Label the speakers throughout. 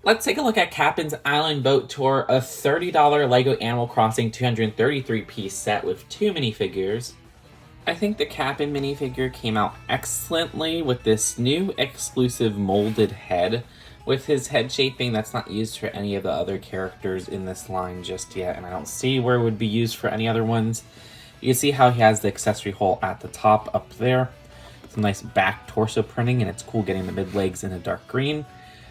Speaker 1: Let's take a look at Kapp'n's Island Boat Tour, a $30 LEGO Animal Crossing 233-piece set with 2 minifigures. I think the Kapp'n minifigure came out excellently with this new exclusive molded head, with his head shaping that's not used for any of the other characters in this line just yet, and I don't see where it would be used for any other ones. You can see how he has the accessory hole at the top up there. Some nice back torso printing, and it's cool getting the mid-legs in a dark green.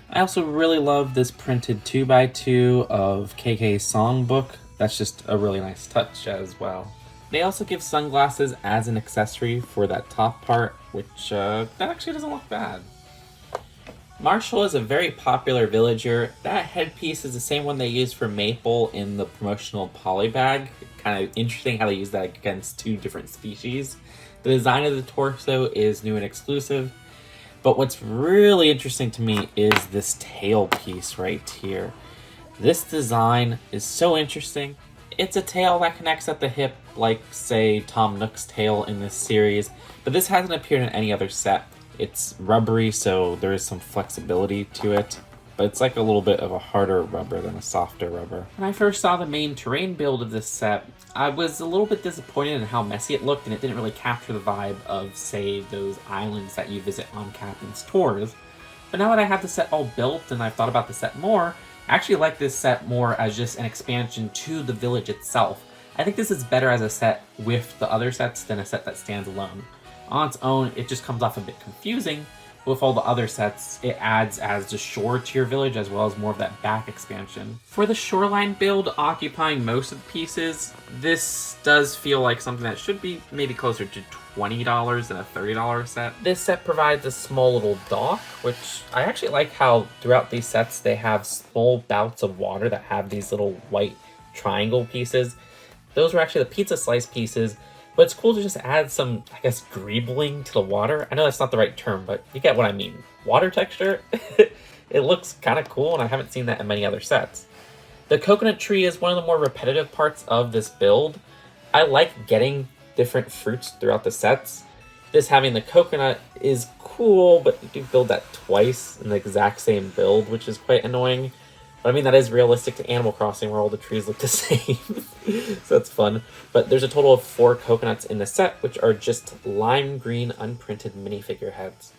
Speaker 1: I also really love this printed 2x2 of KK's songbook. That's just a really nice touch as well. They also give sunglasses as an accessory for that top part, which that actually doesn't look bad. Marshall is a very popular villager. That headpiece is the same one they used for Maple in the promotional poly bag. Kind of interesting how they use that against 2 different species. The design of the torso is new and exclusive, but what's really interesting to me is this tail piece right here. This design is so interesting. It's a tail that connects at the hip, like, say, Tom Nook's tail in this series, but this hasn't appeared in any other set. It's rubbery, so there is some flexibility to it, but it's like a little bit of a harder rubber than a softer rubber. When I first saw the main terrain build of this set, I was a little bit disappointed in how messy it looked, and it didn't really capture the vibe of, say, those islands that you visit on Kapp'n's tours. But now that I have the set all built and I've thought about the set more, I actually like this set more as just an expansion to the village itself. I think this is better as a set with the other sets than a set that stands alone. On its own, it just comes off a bit confusing. With all the other sets, it adds as the shore to your village as well as more of that back expansion. For the shoreline build occupying most of the pieces, this does feel like something that should be maybe closer to $20 than a $30 set. This set provides a small little dock, which I actually like how throughout these sets they have small bouts of water that have these little white triangle pieces. Those were actually the pizza slice pieces. But it's cool to just add some, I guess, greebling to the water. I know that's not the right term, but you get what I mean. Water texture, it looks kind of cool, and I haven't seen that in many other sets. The coconut tree is one of the more repetitive parts of this build. I like getting different fruits throughout the sets. This having the coconut is cool, but you do build that twice in the exact same build, which is quite annoying. But I mean, that is realistic to Animal Crossing where all the trees look the same. So that's fun. But there's a total of 4 coconuts in the set, which are just lime green unprinted minifigure heads.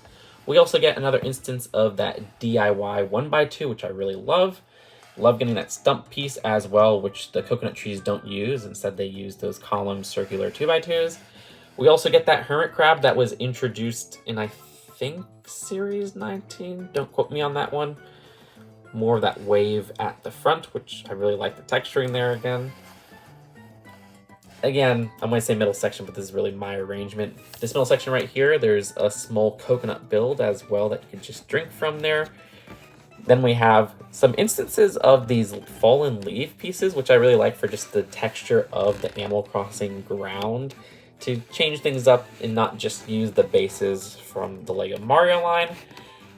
Speaker 1: We also get another instance of that DIY 1x2, which I really love. Love getting that stump piece as well, which the coconut trees don't use. Instead, they use those column circular 2x2s. We also get that hermit crab that was introduced in, I think, Series 19. Don't quote me on that one. More of that wave at the front, which I really like the texturing there again. Again, I'm going to say middle section, but this is really my arrangement. This middle section right here, there's a small coconut build as well that you can just drink from there. Then we have some instances of these fallen leaf pieces, which I really like for just the texture of the Animal Crossing ground, to change things up and not just use the bases from the LEGO Mario line.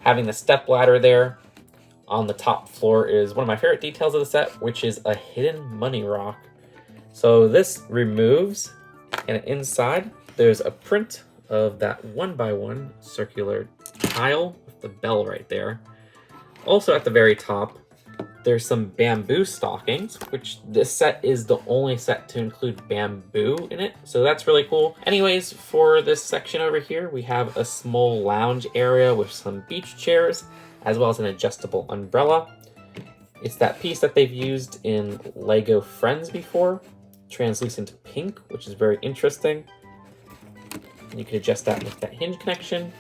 Speaker 1: Having the step ladder there. On the top floor is one of my favorite details of the set, which is a hidden money rock. So this removes, and inside there's a print of that 1x1 circular tile with the bell right there. Also at the very top, there's some bamboo stockings, which this set is the only set to include bamboo in it, so that's really cool. Anyways, for this section over here, we have a small lounge area with some beach chairs, as well as an adjustable umbrella. It's that piece that they've used in LEGO Friends before, translucent pink, which is very interesting. You can adjust that with that hinge connection.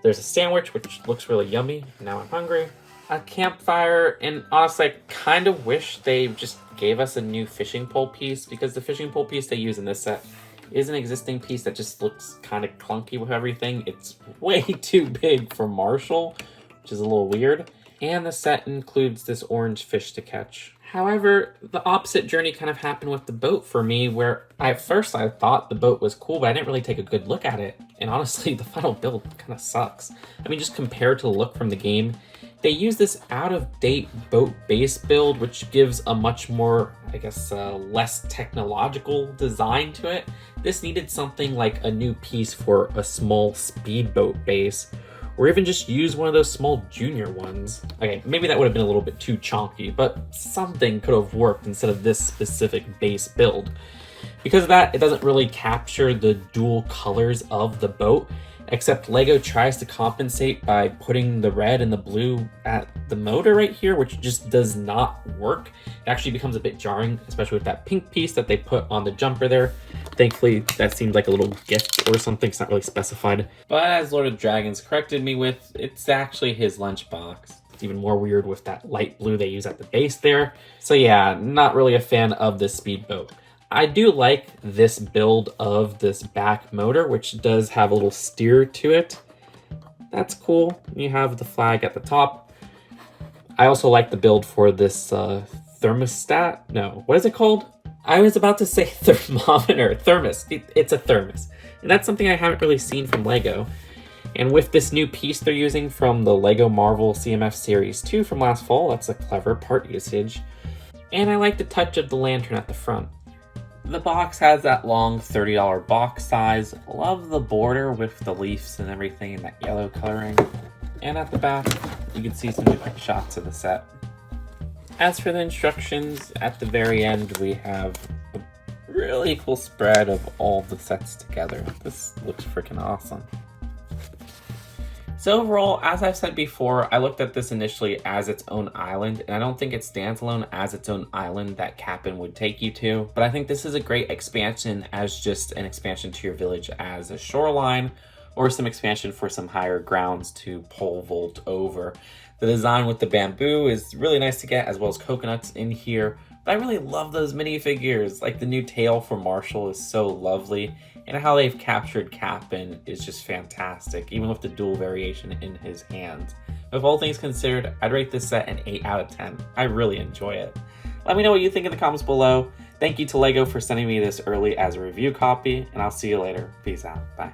Speaker 1: There's a sandwich, which looks really yummy. Now I'm hungry. A campfire, and honestly, I kind of wish they just gave us a new fishing pole piece, because the fishing pole piece they use in this set is an existing piece that just looks kind of clunky with everything. It's way too big for Marshall, which is a little weird. And the set includes this orange fish to catch. However, the opposite journey kind of happened with the boat for me, where at first I thought the boat was cool, but I didn't really take a good look at it. And honestly, the final build kind of sucks. I mean, just compared to the look from the game, they use this out-of-date boat base build, which gives a much more, I guess, less technological design to it. This needed something like a new piece for a small speedboat base, or even just use one of those small junior ones. Okay, maybe that would have been a little bit too chonky, but something could have worked instead of this specific base build. Because of that, it doesn't really capture the dual colors of the boat, except Lego tries to compensate by putting the red and the blue at the motor right here, which just does not work. It actually becomes a bit jarring, especially with that pink piece that they put on the jumper there. Thankfully, that seems like a little gift or something. It's not really specified. But as Lord of Dragons corrected me with, it's actually his lunchbox. It's even more weird with that light blue they use at the base there. So yeah, not really a fan of this speedboat. I do like this build of this back motor, which does have a little steer to it. That's cool. You have the flag at the top. I also like the build for this thermostat. No, what is it called? I was about to say thermometer. Thermos. It's a thermos. And that's something I haven't really seen from Lego. And with this new piece they're using from the Lego Marvel CMF Series 2 from last fall, that's a clever part usage. And I like the touch of the lantern at the front. The box has that long $30 box size. Love the border with the leaves and everything and that yellow coloring. And at the back, you can see some different shots of the set. As for the instructions, at the very end, we have a really cool spread of all the sets together. This looks freaking awesome. So overall, as I've said before, I looked at this initially as its own island, and I don't think it stands alone as its own island that Kapp'n would take you to, but I think this is a great expansion as just an expansion to your village as a shoreline, or some expansion for some higher grounds to pole vault over. The design with the bamboo is really nice to get, as well as coconuts in here, but I really love those minifigures. Like the new tail for Marshall is so lovely, and how they've captured Kapp'n is just fantastic, even with the dual variation in his hands. With all things considered, I'd rate this set an 8 out of 10. I really enjoy it. Let me know what you think in the comments below. Thank you to Lego for sending me this early as a review copy, and I'll see you later. Peace out. Bye.